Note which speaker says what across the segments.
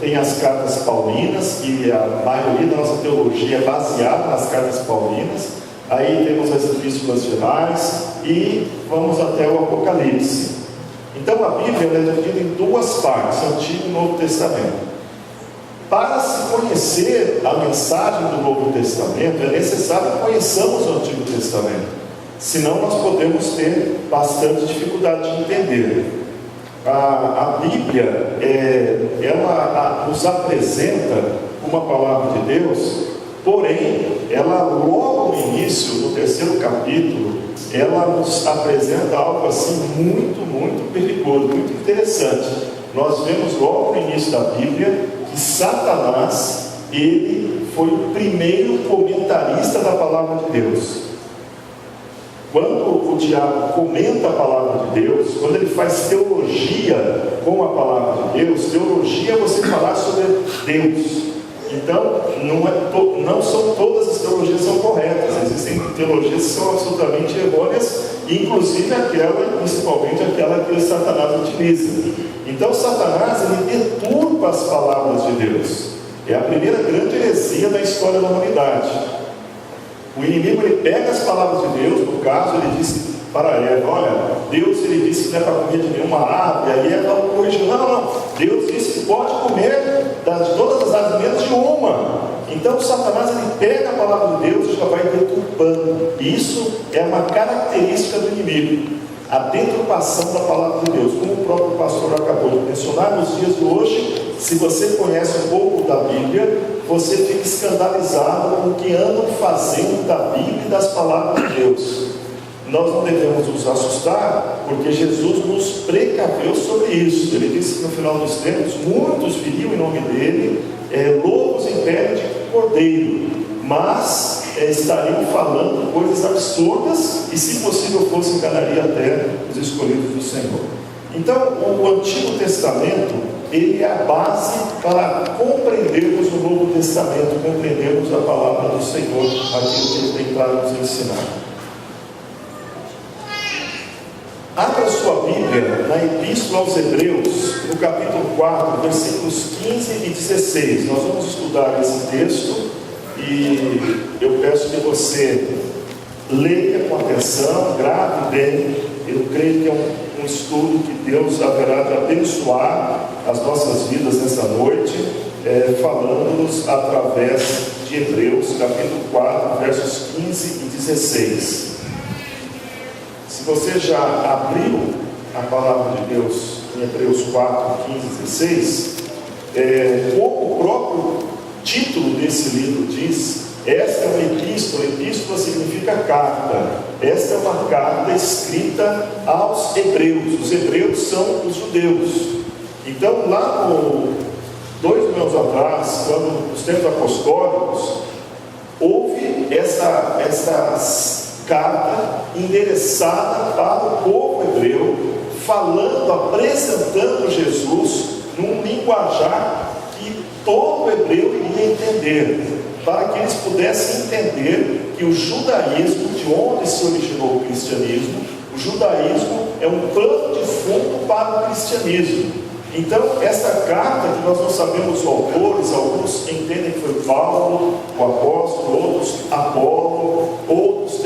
Speaker 1: tem as cartas paulinas, que a maioria da nossa teologia é baseada nas cartas paulinas. Aí temos as epístolas gerais e vamos até o Apocalipse. Então a Bíblia é dividida em duas partes, Antigo e Novo Testamento. Para se conhecer a mensagem do Novo Testamento, é necessário que conheçamos o Antigo Testamento. Senão nós podemos ter bastante dificuldade de entender. A Bíblia, ela nos apresenta uma palavra de Deus, porém, ela logo no início, no 3º capítulo, ela nos apresenta algo assim muito perigoso, muito interessante. Nós vemos logo no início da Bíblia que Satanás, ele foi o primeiro comentarista da palavra de Deus. Quando o diabo comenta a palavra de Deus, quando ele faz teologia com a palavra de Deus, teologia é você falar sobre Deus. Então, não são todas as teologias que são corretas, existem teologias que são absolutamente errôneas, inclusive principalmente aquela que Satanás utiliza. Então, Satanás, ele deturpa as palavras de Deus. É a primeira grande heresia da história da humanidade. O inimigo, ele pega as palavras de Deus, no caso, ele disse para Eva, olha, Deus, ele disse que não é para comer de nenhuma árvore, e aí Eva corrigiu, não, Deus disse que pode comer de todas as árvores, menos de uma. Então, Satanás, ele pega a palavra de Deus e já vai deturpando. Isso é uma característica do inimigo, a deturpação da palavra de Deus, como o próprio pastor acabou de mencionar. Nos dias de hoje, se você conhece um pouco da Bíblia, você fica escandalizado com o que andam fazendo da Bíblia e das palavras de Deus. Nós não devemos nos assustar, porque Jesus nos precaveu sobre isso. Ele disse que no final dos tempos, muitos viriam em nome dele, lobos em pele de cordeiro, mas estariam falando coisas absurdas, e se possível fosse, enganaria até os escolhidos do Senhor. Então, o Antigo Testamento, ele é a base para compreendermos o Novo Testamento, compreendermos a palavra do Senhor, aquilo que ele tem para nos ensinar. Abra sua Bíblia na Epístola aos Hebreus, no capítulo 4, versículos 15 e 16. Nós vamos estudar esse texto e eu peço que você leia com atenção, grave bem. Eu creio que é um estudo que Deus haverá de abençoar as nossas vidas nessa noite, falando-nos através de Hebreus, capítulo 4, versos 15 e 16. Se você já abriu a palavra de Deus em Hebreus 4, 15 e 16, como o próprio título desse livro diz, esta é uma epístola. Epístola significa carta. Esta é uma carta escrita aos hebreus. Os hebreus são os judeus. Então, lá no 2 mil anos atrás, quando os tempos apostólicos, houve essa carta endereçada para o povo hebreu, falando, apresentando Jesus num linguajar que todo hebreu iria entender, para que eles pudessem entender que o judaísmo, de onde se originou o cristianismo, o judaísmo é um plano de fundo para o cristianismo. Então, esta carta, que nós não sabemos os autores, alguns entendem que foi Paulo, o apóstolo, outros Apolo, outros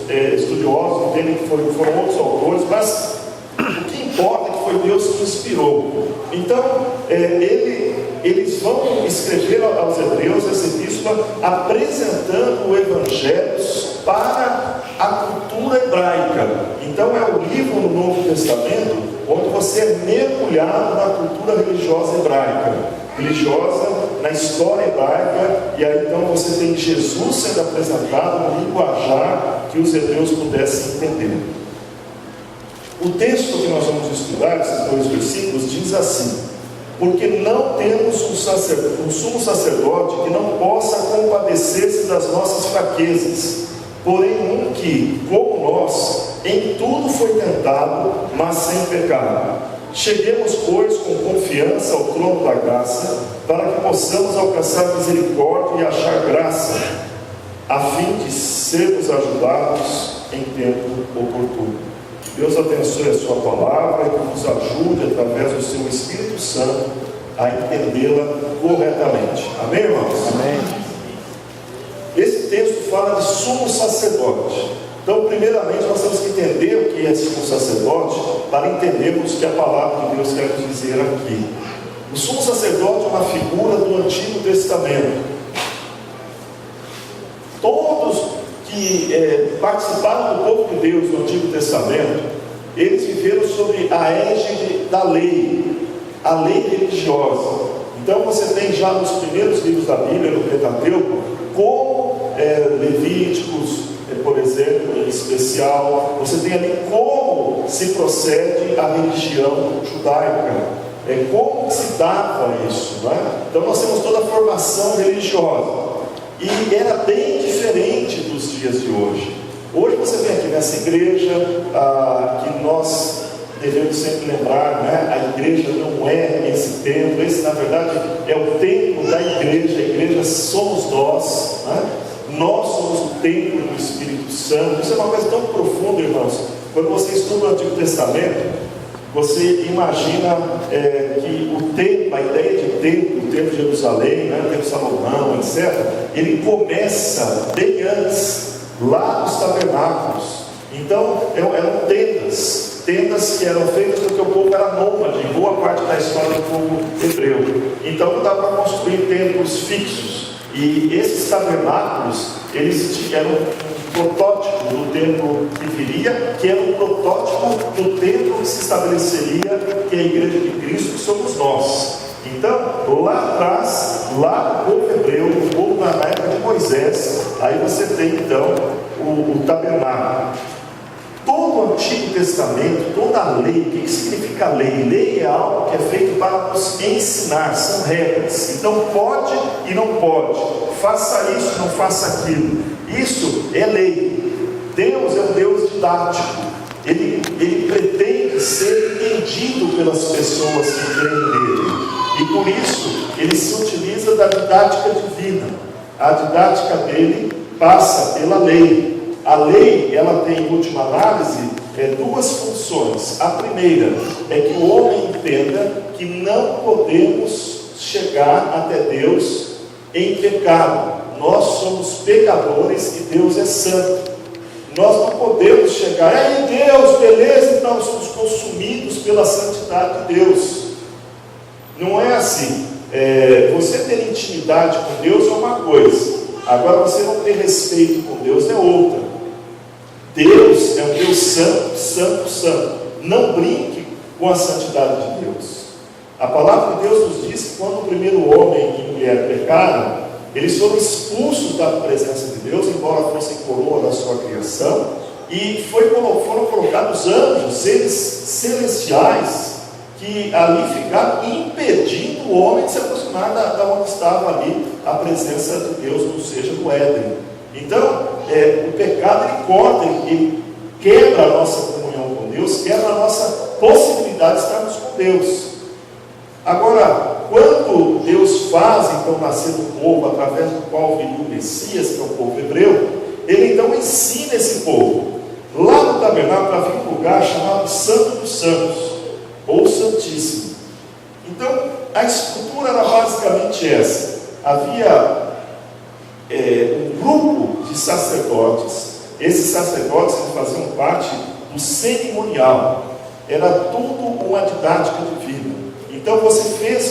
Speaker 1: estudiosos entendem que foram outros autores, mas o que importa é que foi Deus que inspirou. Então, eles vão escrever aos hebreus essa epístola apresentando o Evangelho para a cultura hebraica. Então é o livro no Novo Testamento onde você é mergulhado na cultura religiosa hebraica, na história hebraica, e aí então você tem Jesus sendo apresentado no linguajar que os hebreus pudessem entender. O texto que nós vamos estudar, esses 2 versículos, diz assim: porque não temos um sumo sacerdote que não possa compadecer-se das nossas fraquezas, porém um que, como nós, em tudo foi tentado, mas sem pecado. Cheguemos, pois, com confiança ao trono da graça, para que possamos alcançar misericórdia e achar graça, a fim de sermos ajudados em tempo oportuno. Deus abençoe a sua palavra e que nos ajude, através do seu Espírito Santo, a entendê-la corretamente. Amém, irmãos?
Speaker 2: Amém.
Speaker 1: Esse texto fala de sumo sacerdote. Então, primeiramente, nós temos que entender o que é sumo sacerdote para entendermos o que a palavra de Deus quer nos dizer aqui. O sumo sacerdote é uma figura do Antigo Testamento. Todos que participaram do povo de Deus no Antigo Testamento, eles viveram sob a égide da lei, a lei religiosa. Então você tem já nos primeiros livros da Bíblia, no Pentateuco, como Levíticos, por exemplo, em especial, você tem ali como se procede a religião judaica, como se dava isso, não é? Então nós temos toda a formação religiosa, e era bem diferente dos dias de hoje. Hoje você vem aqui nessa igreja, que nós devemos sempre lembrar, né? A igreja não é esse templo, esse na verdade é o templo da igreja, a igreja somos nós, né? Nós somos o templo do Espírito Santo. Isso é uma coisa tão profunda, irmãos. Quando você estuda o Antigo Testamento, você imagina que o templo, a ideia de templo, o templo de Jerusalém, né, o templo de Salomão, etc., ele começa bem antes, lá nos tabernáculos. Então, eram tendas que eram feitas porque o povo era nômade, em boa parte da história do povo hebreu. Então, não dá para construir templos fixos. E esses tabernáculos, eles eram um protótipo do templo que viria, que era um protótipo do templo que se estabeleceria, que é a igreja de Cristo, que somos nós. Então, lá atrás, lá no povo hebreu, no povo na época de Moisés, aí você tem então o tabernáculo. Todo o Antigo Testamento, toda a lei, o que significa lei? Lei é algo que é feito para nos ensinar, são regras. Então pode e não pode, faça isso, não faça aquilo. Isso é lei. Deus é um Deus didático. Ele pretende ser entendido pelas pessoas que creem nele. E por isso, ele se utiliza da didática divina. A didática dele passa pela lei. A lei, ela tem, em última análise, duas funções. A primeira é que o homem entenda que não podemos chegar até Deus em pecado. Nós somos pecadores e Deus é santo. Nós não podemos chegar, Deus, beleza, então somos consumidos pela santidade de Deus. Não é assim. Você ter intimidade com Deus é uma coisa, agora você não ter respeito com Deus é outra. Deus é um Deus santo, santo, santo. Não brinque com a santidade de Deus. A palavra de Deus nos diz que quando o primeiro homem e mulher pecaram, eles foram expulsos da presença de Deus, embora fossem coroa da sua criação, e foram colocados anjos, seres celestiais, que ali ficaram impedindo o homem de se aproximar da onde estava ali a presença de Deus, ou seja, do Éden. Então, o pecado ele corta, ele quebra a nossa comunhão com Deus, quebra a nossa possibilidade de estarmos com Deus. Agora, quando Deus faz então nascer o povo, através do qual viria o Messias, que é o povo hebreu, ele então ensina esse povo. Lá no tabernáculo havia um lugar chamado Santo dos Santos, ou Santíssimo. Então, a estrutura era basicamente essa. Havia um grupo de sacerdotes. Esses sacerdotes faziam parte do cerimonial. Era tudo uma didática divina. Então você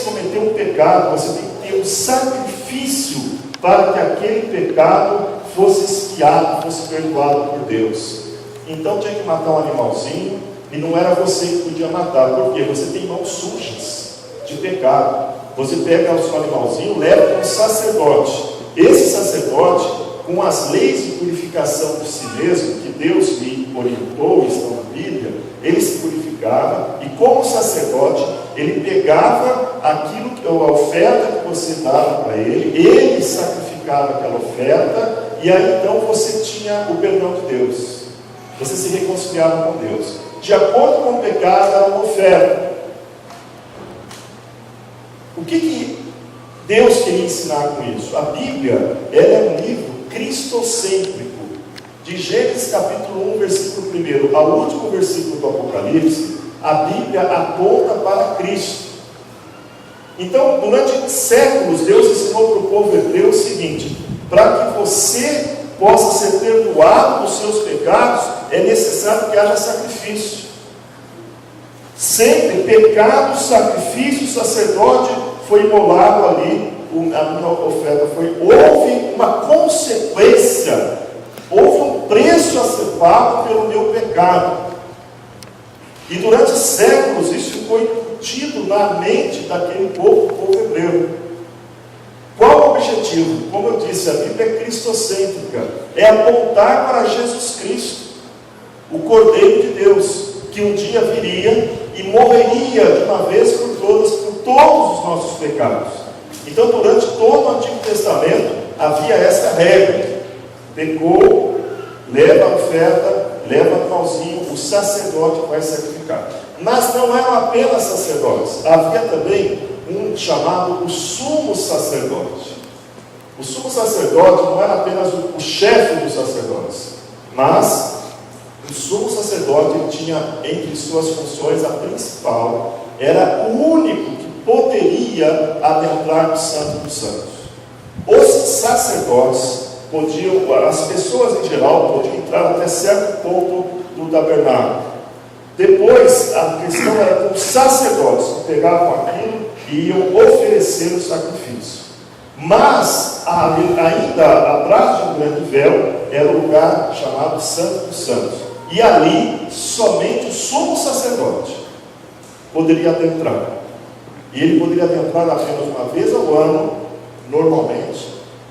Speaker 1: cometeu um pecado, você tem que ter um sacrifício para que aquele pecado fosse expiado, fosse perdoado por Deus. Então tinha que matar um animalzinho, e não era você que podia matar, porque você tem mãos sujas de pecado. Você pega o seu animalzinho, leva para um sacerdote. Esse sacerdote, com as leis de purificação de si mesmo, que Deus lhe orientou, estão na Bíblia, ele se purificava, e como sacerdote, ele pegava aquilo, a oferta que você dava para ele sacrificava aquela oferta, e aí então você tinha o perdão de Deus. Você se reconciliava com Deus. De acordo com o pecado, era uma oferta. O que Deus queria ensinar com isso? A Bíblia, ela é um livro cristocêntrico. De Gênesis capítulo 1, versículo 1 ao último versículo do Apocalipse, a Bíblia aponta para Cristo. Então, durante séculos, Deus ensinou para o povo hebreu o seguinte: para que você possa ser perdoado dos seus pecados, é necessário que haja sacrifício. Sempre pecado, sacrifício, sacerdote foi imolado ali, a minha oferta houve uma consequência, houve um preço a ser pago pelo meu pecado. E durante séculos isso ficou incutido na mente daquele povo, o povo hebreu. Qual o objetivo? Como eu disse, a Bíblia é cristocêntrica, é apontar para Jesus Cristo, o Cordeiro de Deus, que um dia viria e morreria de uma vez por todas, por todos os nossos pecados. Então, durante todo o Antigo Testamento, havia essa regra: pecou, leva a oferta, leva o animalzinho, o sacerdote vai sacrificar. Mas não eram apenas sacerdotes, havia também um chamado o sumo sacerdote. O sumo sacerdote não era apenas o chefe dos sacerdotes, mas o sumo sacerdote, ele tinha entre suas funções a principal, era o único que poderia adentrar no Santo dos Santos. Os sacerdotes podiam, as pessoas em geral podiam entrar até certo ponto do tabernáculo. Depois a questão era com os sacerdotes que pegavam aquilo e iam oferecer o sacrifício. Mas ainda atrás de um grande véu era o lugar chamado Santo dos Santos. E ali somente o sumo sacerdote poderia adentrar. E ele poderia adentrar apenas uma vez ao ano, normalmente,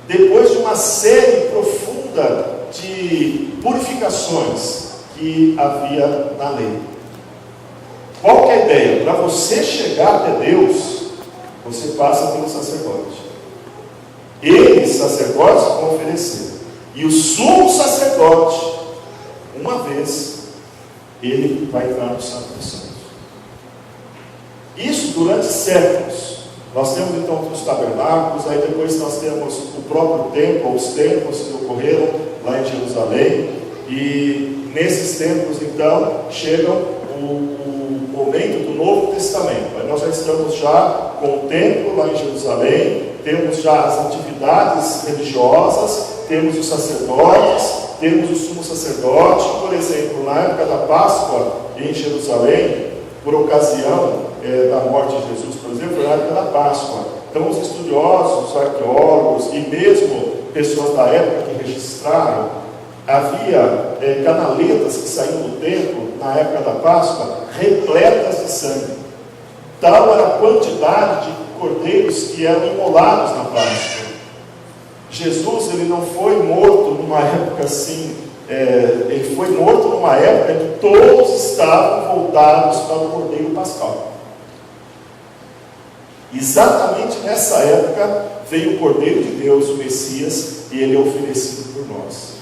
Speaker 1: depois de uma série profunda de purificações que havia na lei. Qual que é a ideia? Para você chegar até Deus, você passa pelo sacerdote. Eles, sacerdotes, vão oferecer. E o sumo sacerdote, uma vez, ele vai entrar no Santo dos Santos. Isso durante séculos. Nós temos então os tabernáculos, aí depois nós temos o próprio templo, os templos que ocorreram lá em Jerusalém. E nesses templos então chegam o momento do Novo Testamento. Aí nós já estamos já com o templo lá em Jerusalém, temos já as atividades religiosas, temos os sacerdotes, temos o sumo sacerdote. Por exemplo, na época da Páscoa em Jerusalém, por ocasião da morte de Jesus, por exemplo, foi na época da Páscoa. Então os estudiosos, os arqueólogos e mesmo pessoas da época que registraram, havia canaletas que saíam do templo na época da Páscoa repletas de sangue. Tal era a quantidade de cordeiros que eram imolados na Páscoa. Jesus, ele não foi morto numa época assim, ele foi morto numa época em que todos estavam voltados para o Cordeiro Pascal. Exatamente nessa época veio o Cordeiro de Deus, o Messias, e ele é oferecido por nós.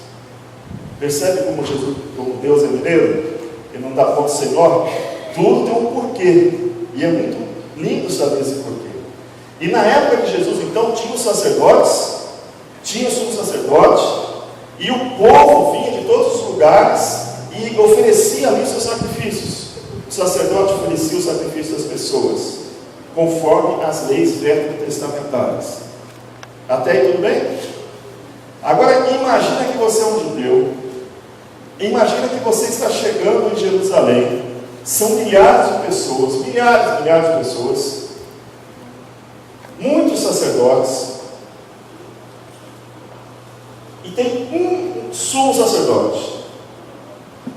Speaker 1: Percebe como Jesus, como Deus é mineiro? Ele não dá ponto sem nó. Tudo tem um porquê, e é muito lindo saber esse porquê. E na época de Jesus, então, tinha os sacerdotes, tinha o sumo sacerdote, e o povo vinha de todos os lugares e oferecia ali os seus sacrifícios. O sacerdote oferecia o sacrifício das pessoas, conforme as leis veterotestamentárias. Até aí tudo bem? Agora imagina que você é um judeu, imagina que você está chegando em Jerusalém, são milhares de pessoas, milhares de pessoas, muitos sacerdotes, e tem um sumo sacerdote.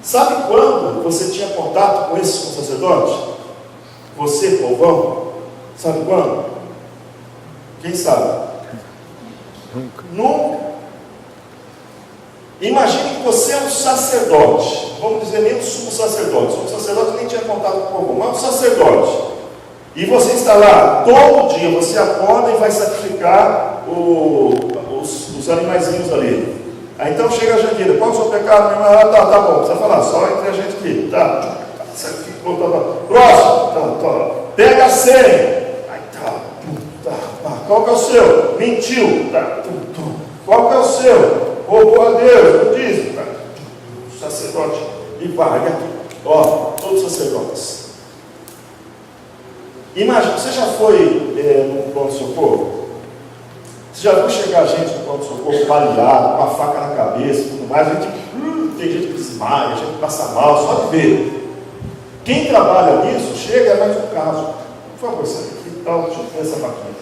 Speaker 1: Sabe quando você tinha contato com esse sumo sacerdote? Você, povão, sabe quando? Quem sabe? Nunca. Imagine que você é um sacerdote, vamos dizer nem um sumo sacerdote. O sumo sacerdote nem tinha contato com o povão, mas um sacerdote. E você está lá, todo dia você acorda e vai sacrificar os animaizinhos ali. Aí então chega a Jandira: qual é o seu pecado? Tá bom, precisa falar, só entre a gente aqui, tá? Sacrificou, tá. Próximo, tá. Pega a senha. Aí tá. Qual que é o seu? Mentiu, tá. Qual que é o seu? Roubou a Deus, não diz, tá? O sacerdote, e vai aqui, ó, todos os sacerdotes. Imagina, você já foi no pronto-socorro? Você já viu chegar gente no pronto-socorro baleado, com a faca na cabeça e tudo mais? Tem gente que desmaia, gente que passa mal, só de ver. Quem trabalha nisso, chega, é mais um caso. Por favor, você aqui e tal, deixa eu ver essa faquinha.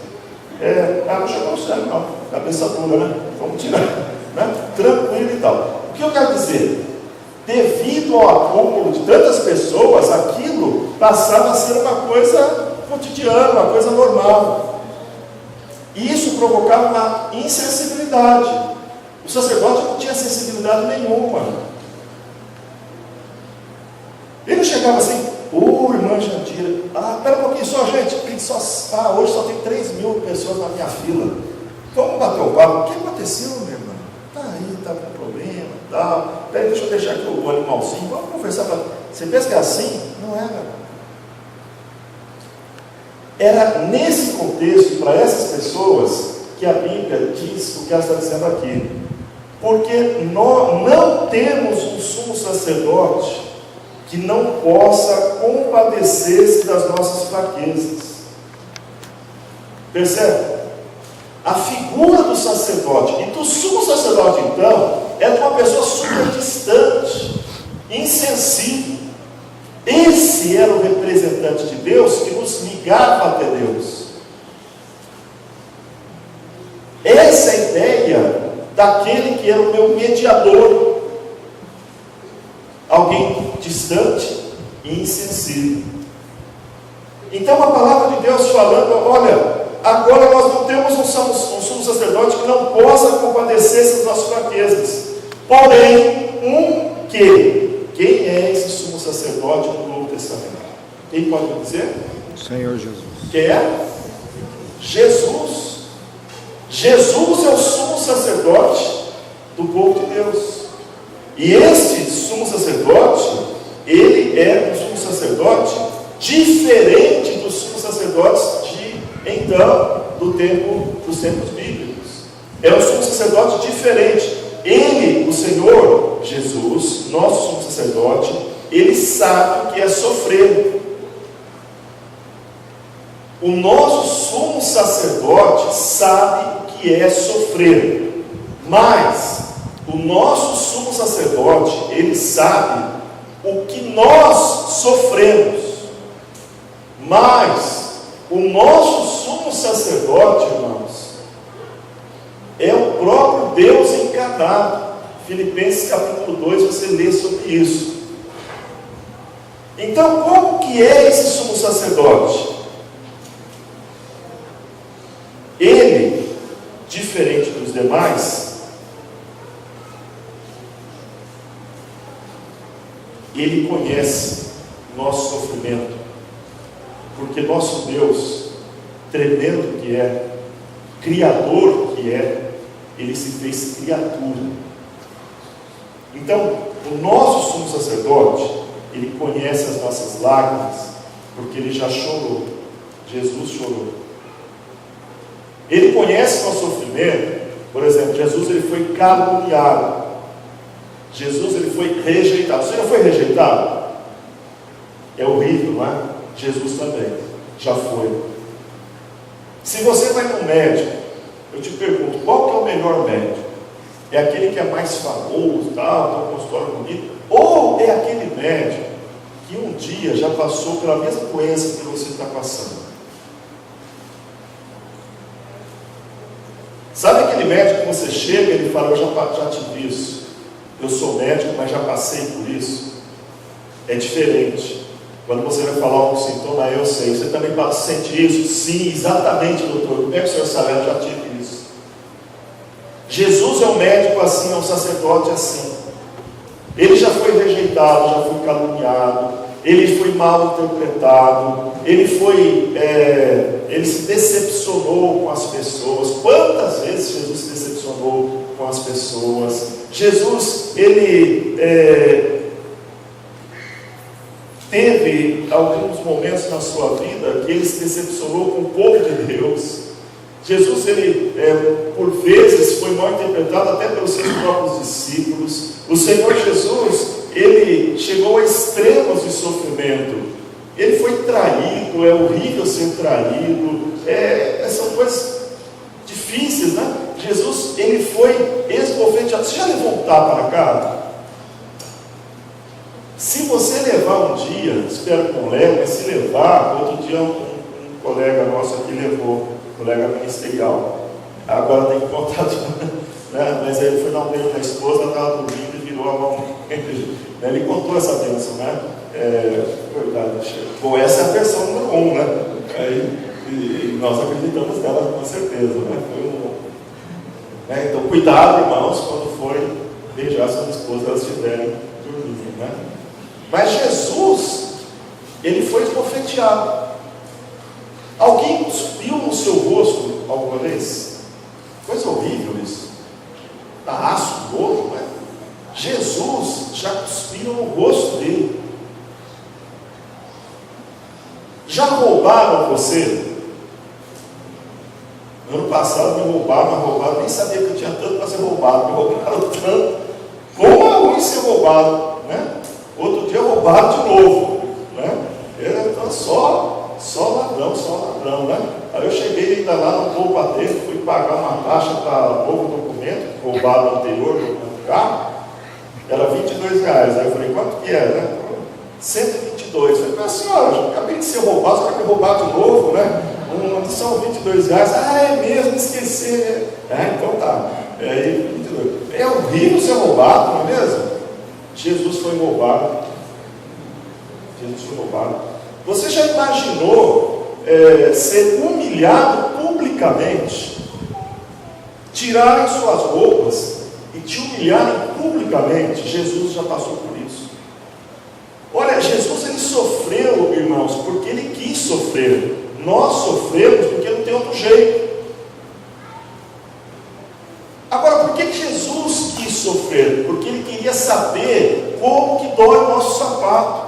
Speaker 1: Não chegou no céu, não. Cabeça dura, né? Vamos tirar. Né? Tranquilo e tal. O que eu quero dizer? Devido ao acúmulo de tantas pessoas, aquilo passava a ser uma coisa cotidiana, uma coisa normal. E isso provocava uma insensibilidade. O sacerdote não tinha sensibilidade nenhuma. Ele chegava assim, irmã Jandira, pera um pouquinho só, gente, hoje só tem 3.000 pessoas na minha fila. Vamos bater o papo. O que aconteceu, minha irmã? Está com problema, tal. Peraí, deixa eu deixar aqui o animalzinho, vamos conversar. Você pensa que é assim? Não era. Era nesse contexto, para essas pessoas, que a Bíblia diz o que ela está dizendo aqui. Porque nós não temos um sumo sacerdote que não possa compadecer-se das nossas fraquezas. Percebe? A figura do sacerdote e do sumo sacerdote, então, é de uma pessoa super distante, insensível. Esse era o representante de Deus que nos ligava até Deus. Essa é a ideia daquele que era o meu mediador. Alguém distante e insensível. Então a palavra de Deus falando, olha, agora nós não temos um sumo sacerdote que não possa compadecer-se das nossas fraquezas. Porém, quem é esse sumo sacerdote no Novo Testamento? Quem pode me dizer?
Speaker 2: Senhor Jesus.
Speaker 1: Quem é? Jesus. Jesus é o sumo sacerdote do povo de Deus. E este sumo sacerdote, ele é um sumo sacerdote diferente dos sumos sacerdotes dos tempos bíblicos. É um sumo sacerdote diferente. Ele, o Senhor Jesus, nosso sumo sacerdote, ele sabe o que é sofrer. O nosso sumo sacerdote sabe o que é sofrer. Mas o nosso sumo sacerdote, ele sabe o que nós sofremos. Mas o nosso sumo sacerdote, irmãos, é o próprio Deus encarnado. Filipenses capítulo 2, você lê sobre isso. Então, como que é esse sumo sacerdote? Ele, diferente dos demais, ele conhece nosso sofrimento, porque nosso Deus, tremendo que é, Criador que é, ele se fez criatura. Então, o nosso sumo sacerdote, ele conhece as nossas lágrimas, porque ele já chorou. Jesus chorou. Ele conhece nosso sofrimento. Por exemplo, Jesus ele foi caluniado. Jesus ele foi rejeitado. Você já foi rejeitado? É horrível, não é? Jesus também já foi. Se você vai no médico, eu te pergunto, qual que é o melhor médico? É aquele que é mais famoso, tal, tem um consultório bonito? Ou é aquele médico que um dia já passou pela mesma doença que você está passando? Sabe aquele médico que você chega e ele fala, eu já tive isso, eu sou médico, mas já passei por isso? É diferente. Quando você vai falar um sintoma, eu sei, você também sente isso? Sim, exatamente, doutor. Como é que o senhor sabe? Eu já tive isso. Jesus é um médico assim, é um sacerdote assim. Ele já foi rejeitado, já foi caluniado, ele foi mal interpretado, ele se decepcionou com as pessoas. Quantas vezes Jesus se decepcionou com as pessoas? Jesus, ele teve alguns momentos na sua vida que ele se decepcionou com o povo de Deus. Jesus, ele por vezes foi mal interpretado até pelos seus próprios discípulos. O Senhor Jesus, ele chegou a extremos de sofrimento. Ele foi traído, é horrível ser traído, são coisas difíceis, né? Jesus, ele foi esbofeteado. Você já levou um tapa na cara? Se você levar um dia, espero que não leve, mas se levar, outro dia um colega nosso aqui levou, colega ministerial, agora tem que contar, né? Mas ele foi dar um beijo na esposa, ela estava dormindo e virou a mão. Ele contou essa bênção, né? Bom, essa é a versão número 1, né? E nós acreditamos nela com certeza, né? Então, cuidado, irmãos, quando forem beijar suas esposas, elas estiverem dormindo, né? Mas Jesus, ele foi esbofeteado. Alguém cuspiu no seu rosto alguma vez? Coisa horrível isso. Dá ácido, novo, né? Jesus já cuspiu no rosto dele. Já roubaram você? No ano passado me roubaram, nem sabia que eu tinha tanto para ser roubado, me roubaram tanto. Como é ruim ser roubado, né? Outro dia roubaram de novo, né? Então só ladrão, né? Aí eu cheguei ainda lá no poupa dele, fui pagar uma taxa para novo documento, roubado no anterior do carro, era R$22. Aí eu falei, quanto que é, né? 122. Eu falei, senhora, eu acabei de ser roubado, só que roubar de novo, né? São R$22. É mesmo, esqueci. Então tá. É horrível ser roubado, não é mesmo? Jesus foi roubado. Você já imaginou ser humilhado publicamente? Tirarem suas roupas e te humilharem publicamente? Jesus já passou por isso. Olha, Jesus, ele sofreu, irmãos, porque ele quis sofrer. Nós sofremos porque não tem outro jeito. Agora, por que Jesus quis sofrer? Porque ele queria saber como que dói o nosso sapato.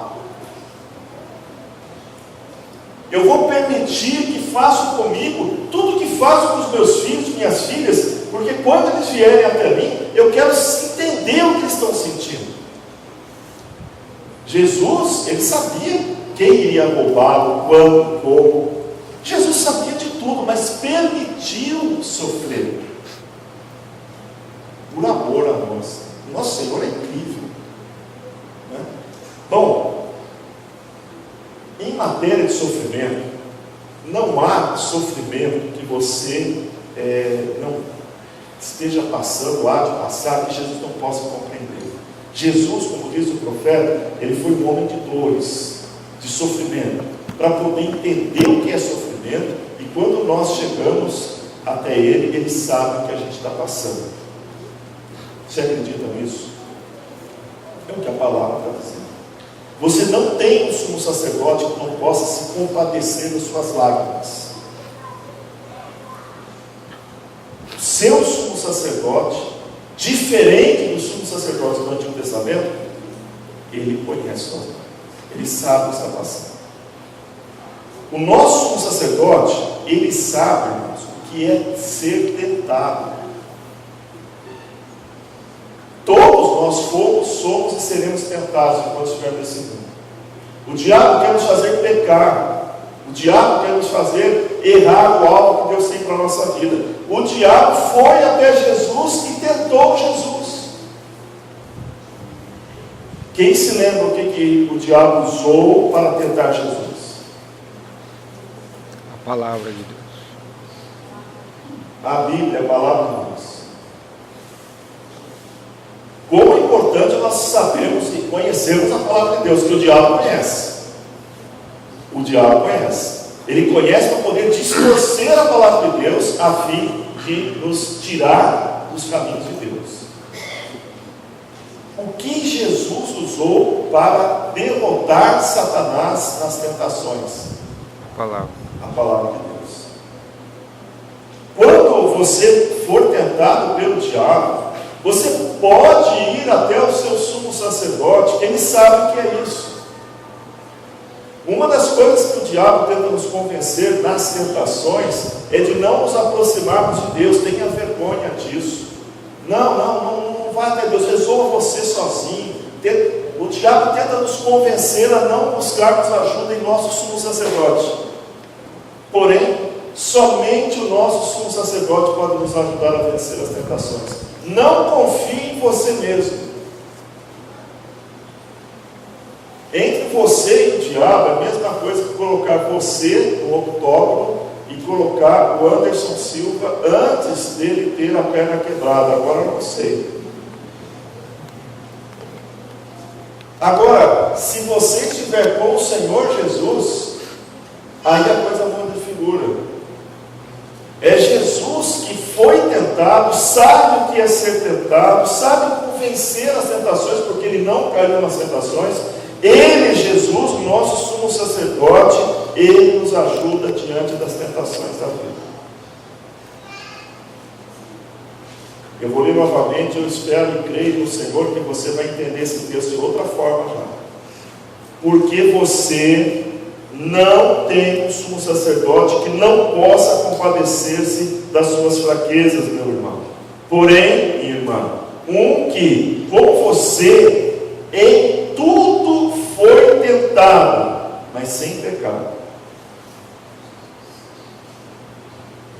Speaker 1: Eu vou permitir que façam comigo tudo que faço com os meus filhos, minhas filhas, porque quando eles vierem até mim, eu quero entender o que eles estão sentindo. Jesus, ele sabia quem iria roubá-lo, quando, como. Jesus sabia de tudo, mas permitiu sofrer por amor a nós. Nosso Senhor é incrível, né? Bom, em matéria de sofrimento, não há sofrimento que você não esteja passando, há de passar, que Jesus não possa compreender. Jesus, como diz o profeta, ele foi um homem de dores, de sofrimento, para poder entender o que é sofrimento, e quando nós chegamos até ele, ele sabe o que a gente está passando. Você acredita nisso? É o que a palavra está dizendo. Você não tem um sumo sacerdote que não possa se compadecer das suas lágrimas. O seu sumo sacerdote, diferente do sumo sacerdote do Antigo Testamento, ele conhece suas lágrimas. Ele sabe o que está passando. O nosso sumo sacerdote, ele sabe, irmãos, o que é ser tentado. Todos nós fomos, somos e seremos tentados enquanto estivermos nesse mundo. O diabo quer nos fazer pecar. O diabo quer nos fazer errar o alvo que Deus tem para a nossa vida. O diabo foi até Jesus e tentou Jesus. Quem se lembra o que o diabo usou para tentar Jesus?
Speaker 2: A palavra de Deus.
Speaker 1: A Bíblia, a palavra de Deus. Como é importante nós sabermos e conhecermos a palavra de Deus, que o diabo conhece. O diabo conhece. Ele conhece para poder distorcer a palavra de Deus, a fim de nos tirar dos caminhos de Deus. O que Jesus usou para derrotar Satanás nas tentações?
Speaker 2: A palavra.
Speaker 1: A palavra de Deus. Quando você for tentado pelo diabo, você pode ir até o seu sumo sacerdote, que ele sabe o que é isso. Uma das coisas que o diabo tenta nos convencer nas tentações é de não nos aproximarmos de Deus. Tenha vergonha disso. Não vai até Deus, resolva você sozinho. O diabo tenta nos convencer a não buscarmos ajuda em nosso sumo sacerdote. Porém, somente o nosso sumo sacerdote pode nos ajudar a vencer as tentações. Não confie em você mesmo. Entre você e o diabo é a mesma coisa que colocar você no octógono e colocar o Anderson Silva antes dele ter a perna quebrada. Agora eu não sei. Agora, se você estiver com o Senhor Jesus, aí a coisa muda de figura. É Jesus que foi tentado, sabe o que é ser tentado, sabe como vencer as tentações, porque ele não caiu nas tentações. Ele, Jesus, o nosso sumo sacerdote, ele nos ajuda diante das tentações da vida. Eu vou ler novamente, eu espero e creio no Senhor que você vai entender esse texto de outra forma já. Porque você não tem um sumo sacerdote que não possa compadecer-se das suas fraquezas, meu irmão. Porém, irmã, um que, como você, em tudo foi tentado, mas sem pecado.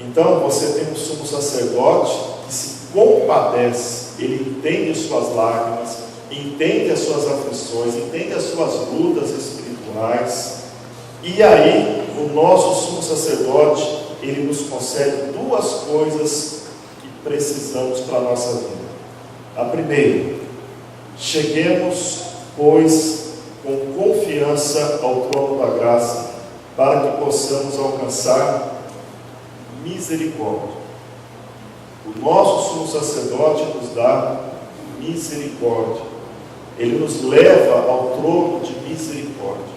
Speaker 1: Então, você tem um sumo sacerdote que se compadece, ele entende as suas lágrimas, entende as suas aflições, entende as suas lutas espirituais, e aí o nosso sumo sacerdote, ele nos concede duas coisas que precisamos para a nossa vida. A primeira, cheguemos, pois, com confiança ao trono da graça, para que possamos alcançar misericórdia. O nosso sumo sacerdote nos dá misericórdia. Ele nos leva ao trono de misericórdia.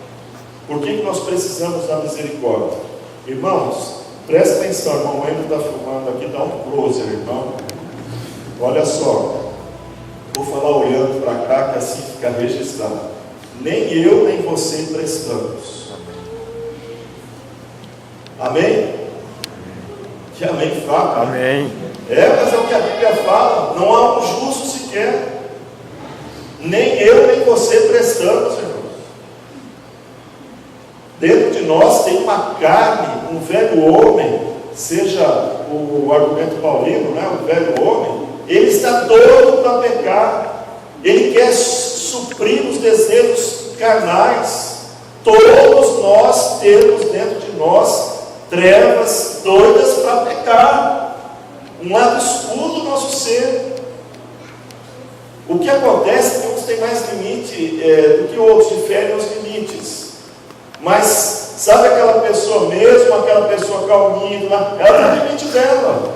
Speaker 1: Por que nós precisamos da misericórdia? Irmãos, presta atenção, irmão, ele está filmando aqui, dá um close, irmão. Olha só, vou falar olhando para cá, que assim fica registrado. Nem eu, nem você prestamos. Amém? Que amém fala?
Speaker 2: Amém.
Speaker 1: Mas é o que a Bíblia fala. Não há um justo sequer. Nem eu, nem você prestamos, irmãos. Dentro de nós tem uma carne, um velho homem, seja o argumento paulino, né? O velho homem, ele está doido para pecar. Ele quer suprir os desejos carnais. Todos nós temos dentro de nós trevas doidas para pecar. Um lado escuro do nosso ser. O que acontece é que uns têm mais limite do que outros, diferem os limites. Mas, sabe aquela pessoa mesmo, aquela pessoa calminha, ela tem o limite dela.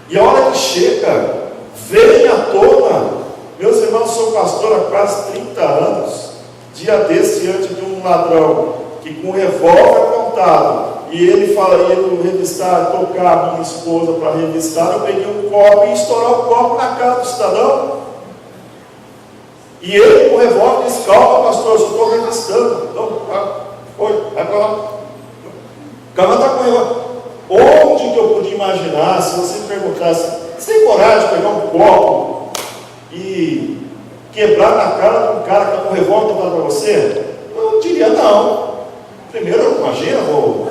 Speaker 1: E a hora que chega, vem à tona. Meus irmãos, sou pastor há quase 30 anos. Dia desse, diante de um ladrão que com um revólver apontado, e ele fala, ele revistar, tocar a minha esposa para revistar, eu peguei um copo e estourar o copo na cara do cidadão. E ele com o revólver disse, calma pastor, eu só estou revistando. Então, vai para lá. Calma, está com o revólver. Onde que eu podia imaginar, se você me perguntasse, você tem coragem de pegar um copo e quebrar na cara de um cara que está com um revólver para você? Eu diria não. Primeiro, imagina, vou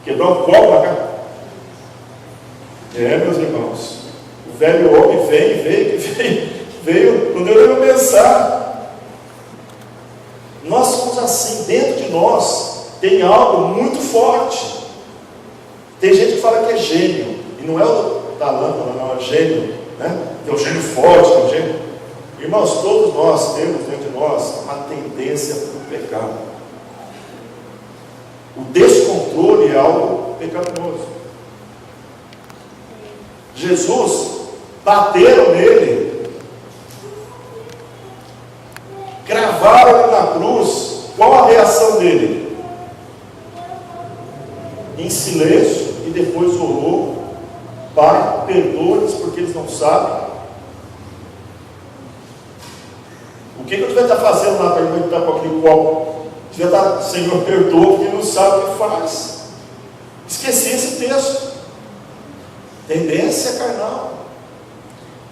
Speaker 1: quebrar um copo na cara. Meus irmãos, o velho homem veio, quando eu ia pensar. Nós somos assim, dentro de nós tem algo muito forte. Tem gente que fala que é gênio, e não é o da lâmpada, não, é gênio, né? Tem um gênio forte, tem um gênio. Irmãos, todos nós temos dentro de nós uma tendência para o pecado. O descontrole é algo pecaminoso. Jesus, bateram nele, cravaram ele na cruz. Qual a reação dele? Em silêncio, e depois orou: Pai, perdoa-lhes porque eles não sabem. O que eu devia estar fazendo lá para ele estar com aquele copo? Devia estar, Senhor, perdoa porque ele não sabe o que faz. Esqueci esse texto. Tendência carnal.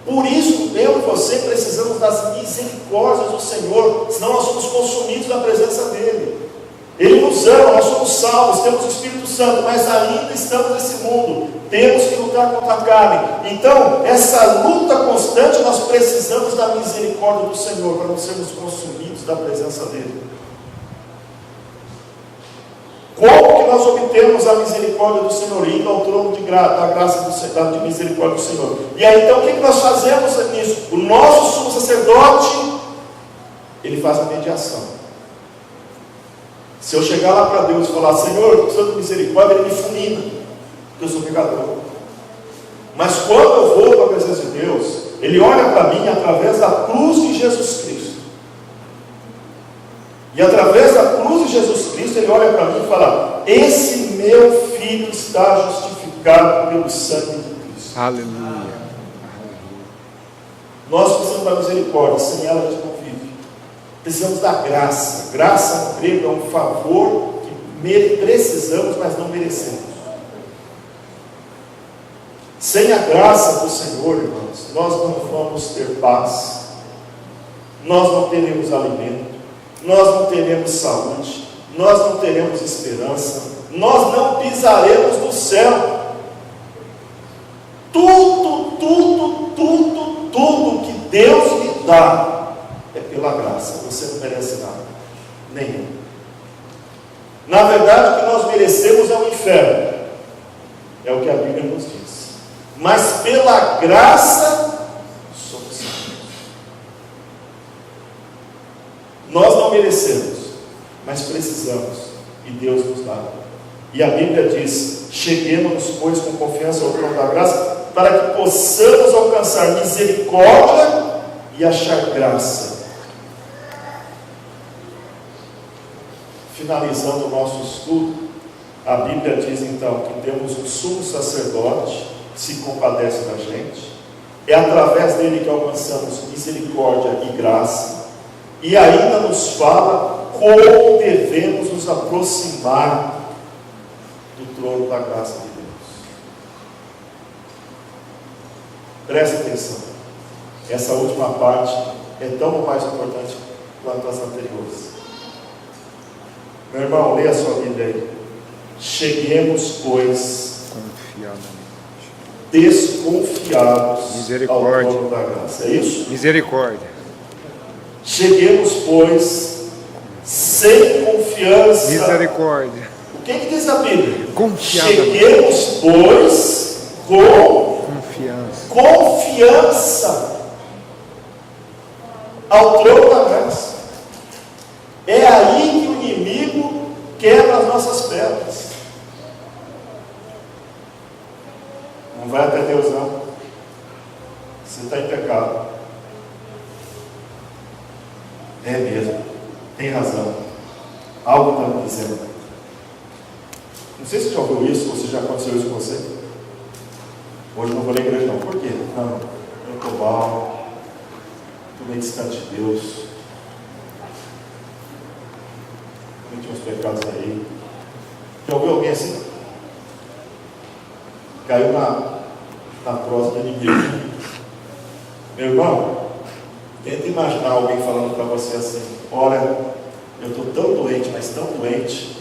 Speaker 1: Por isso, eu e você precisamos das misericórdias do Senhor, senão nós somos consumidos da presença dEle. Ele nos ama, nós somos salvos, temos o Espírito Santo, mas ainda estamos nesse mundo, temos que lutar contra a carne. Então, essa luta constante, nós precisamos da misericórdia do Senhor, para não sermos consumidos da presença dEle. Como que nós obtemos a misericórdia do Senhor? Indo ao trono da graça de misericórdia do Senhor. E aí, então, o que nós fazemos nisso? O nosso sumo sacerdote, ele faz a mediação. Se eu chegar lá para Deus e falar, Senhor, eu preciso de misericórdia, Ele me fulmina, porque eu sou pecador. Mas quando eu vou para a presença de Deus, Ele olha para mim através da cruz de Jesus Cristo. E através da cruz de Jesus Cristo, Ele olha para mim e fala, esse meu filho está justificado pelo sangue de Cristo.
Speaker 2: Aleluia.
Speaker 1: Nós precisamos da misericórdia, sem ela a gente não vive. Precisamos da graça. Graça no grego é um favor que precisamos, mas não merecemos. Sem a graça do Senhor, irmãos, nós não vamos ter paz, nós não teremos alimento, nós não teremos saúde, nós não teremos esperança, nós não pisaremos no céu. Tudo que Deus lhe dá é pela graça. Você não merece nada, nenhum. Na verdade, o que nós merecemos é o inferno, é o que a Bíblia nos diz. Mas pela graça somos salvos. Nós não merecemos, mas precisamos, e Deus nos dá. E a Bíblia diz, cheguemos, pois, com confiança ao trono da graça, para que possamos alcançar misericórdia e achar graça. Finalizando o nosso estudo, a Bíblia diz então que temos um sumo sacerdote que se compadece da gente, é através dele que alcançamos misericórdia e graça, e ainda nos fala como devemos nos aproximar do trono da graça de Deus. Preste atenção, essa última parte é tão mais importante quanto as anteriores. Meu irmão, leia a sua Bíblia aí. Cheguemos, pois, desconfiados ao trono da graça. É isso?
Speaker 2: Misericórdia.
Speaker 1: Cheguemos, pois, sem confiança.
Speaker 2: Misericórdia.
Speaker 1: O que diz a Bíblia?
Speaker 2: Cheguemos,
Speaker 1: pois, com confiança ao trono da graça. É aí que o inimigo quebra as nossas pernas. Não vai até Deus, não. Você está em pecado. É mesmo. Tem razão. Algo está me dizendo. Não sei se você já ouviu isso, ou se já aconteceu isso com você. Hoje eu não vou na igreja, não. Por quê? Não. Eu estou mal. Estou meio distante de Deus. Cometi uns pecados aí. Já ouviu alguém assim? Caiu na próxima do inimigo. Meu irmão, tenta imaginar alguém falando para você assim: olha, eu estou tão doente, mas tão doente,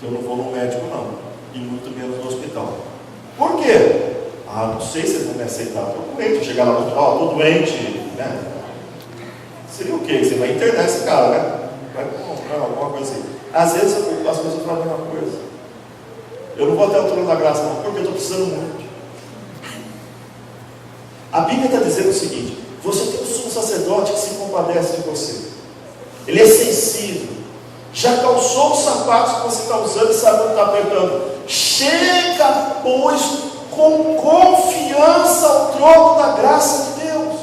Speaker 1: que eu não vou no médico não, e muito menos no hospital. Por quê? Ah, não sei se eles vão me aceitar. Estou doente, chegar lá no hospital, estou doente, né? Seria o quê? Você vai internar esse cara, né? Vai comprar alguma coisa assim. Às vezes as pessoas falam a mesma coisa. Eu não vou até o trono da graça não, porque eu estou precisando muito. A Bíblia está dizendo o seguinte: você tem um sumo sacerdote que se compadece de você. Ele é sensível. Já calçou os sapatos que você está usando e sabe onde está apertando. Chega, pois, com confiança ao trono da graça de Deus.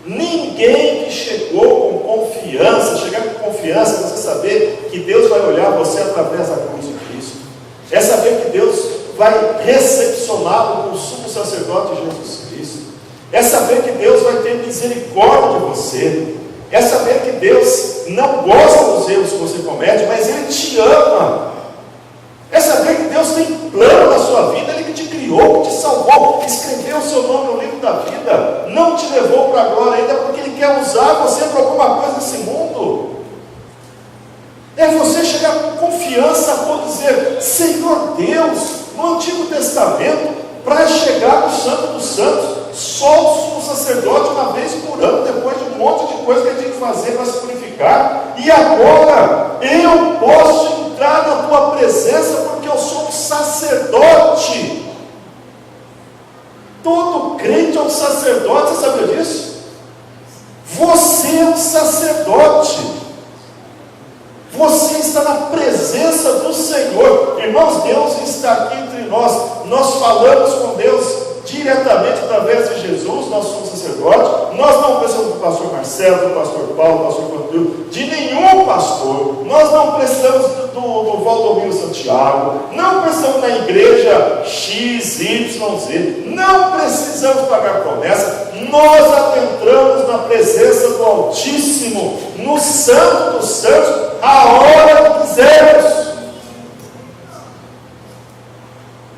Speaker 1: Ninguém que chegou com confiança, chegar com confiança, você saber que Deus vai olhar você através da cruz de Cristo. É saber que Deus vai recepcioná-lo com o sumo sacerdote Jesus Cristo. É saber que Deus vai ter misericórdia de você. É saber que Deus não gosta dos erros que você comete, mas Ele te ama. É saber que Deus tem plano na sua vida, Ele que te criou. Senhor Deus, no Antigo Testamento, para chegar no Santo dos Santos, só o sumo sacerdote uma vez por ano, depois de um monte de coisa que ele tinha que fazer para se purificar, e agora eu posso entrar na tua presença porque eu sou um sacerdote. Todo crente é um sacerdote, você sabia disso? Você é um sacerdote. Você está na presença do Senhor. Irmãos, Deus está aqui entre nós. Nós falamos com Deus diretamente através de Jesus, nosso sumo sacerdote. Nós não precisamos do pastor Marcelo, do pastor Paulo, do pastor Clotilde, de nenhum pastor. Nós não precisamos do Valdomiro Santiago, não precisamos da igreja X, Y, Z, não precisamos pagar promessa. Nós adentramos na presença do Altíssimo, no Santo dos Santos, a hora que quisermos,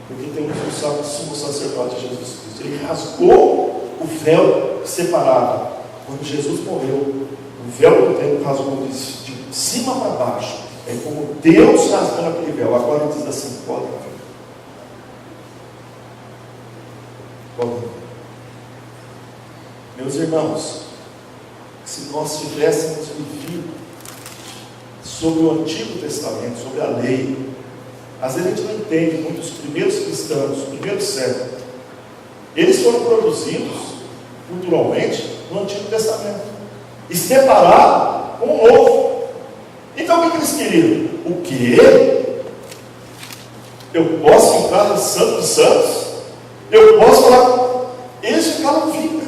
Speaker 1: porque temos um sumo sacerdote, Jesus Cristo. Ele rasgou o véu que separava. Quando Jesus morreu, o véu do templo rasgou de cima para baixo. É como Deus rasgando aquele véu. Agora ele diz assim: podem ver. Podem ver. Meus irmãos, se nós tivéssemos vivido sobre o Antigo Testamento, sobre a lei, às vezes a gente não entende muito os primeiros cristãos, os primeiros séculos, eles foram produzidos culturalmente no Antigo Testamento e separados com o Novo. Então o que eles queriam? O quê? Eu posso entrar no Santo dos Santos? Eu posso falar? Eles ficaram vibrando.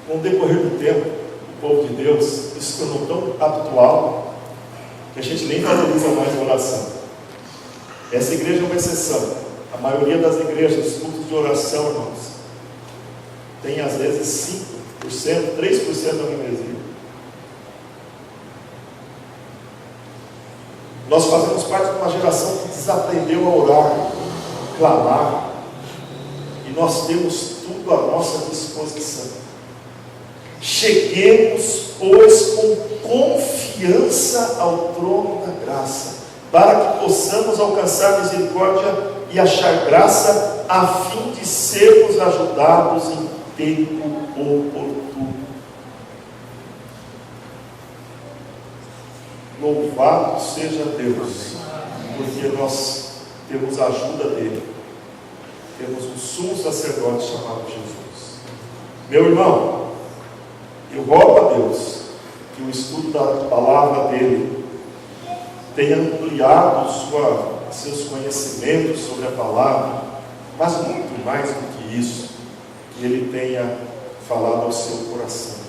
Speaker 1: Com o decorrer do tempo, o povo de Deus se tornou tão habitual que a gente nem valoriza mais a oração. Essa igreja é uma exceção. A maioria das igrejas, os cultos de oração, irmãos, tem às vezes 5%, 3% da membresia. Nós fazemos parte de uma geração que desaprendeu a orar, clamar, e nós temos tudo à nossa disposição. Cheguemos, pois, com confiança ao trono da graça, para que possamos alcançar misericórdia e achar graça, a fim de sermos ajudados em tempo oportuno. Louvado seja Deus, porque nós temos a ajuda dele. Temos um sumo sacerdote chamado Jesus. Meu irmão, eu rogo a Deus que o estudo da palavra dele tenha ampliado seus conhecimentos sobre a palavra, mas muito mais do que isso, que ele tenha falado ao seu coração.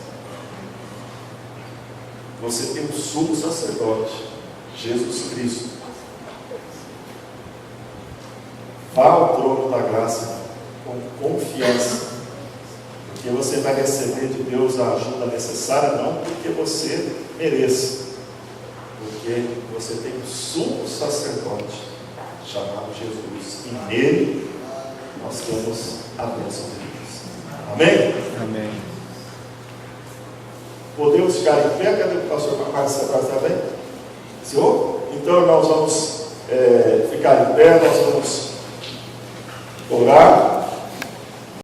Speaker 1: Você tem um sumo sacerdote, Jesus Cristo. Vá ao trono da graça com confiança, porque você vai receber de Deus a ajuda necessária, não porque você mereça, porque você tem um sumo sacerdote chamado Jesus, e nele nós temos a bênção de Deus. Amém?
Speaker 2: Amém.
Speaker 1: Podemos ficar em pé? Cadê o pastor Marcos? Está bem? Senhor? Então nós vamos ficar em pé, nós vamos orar.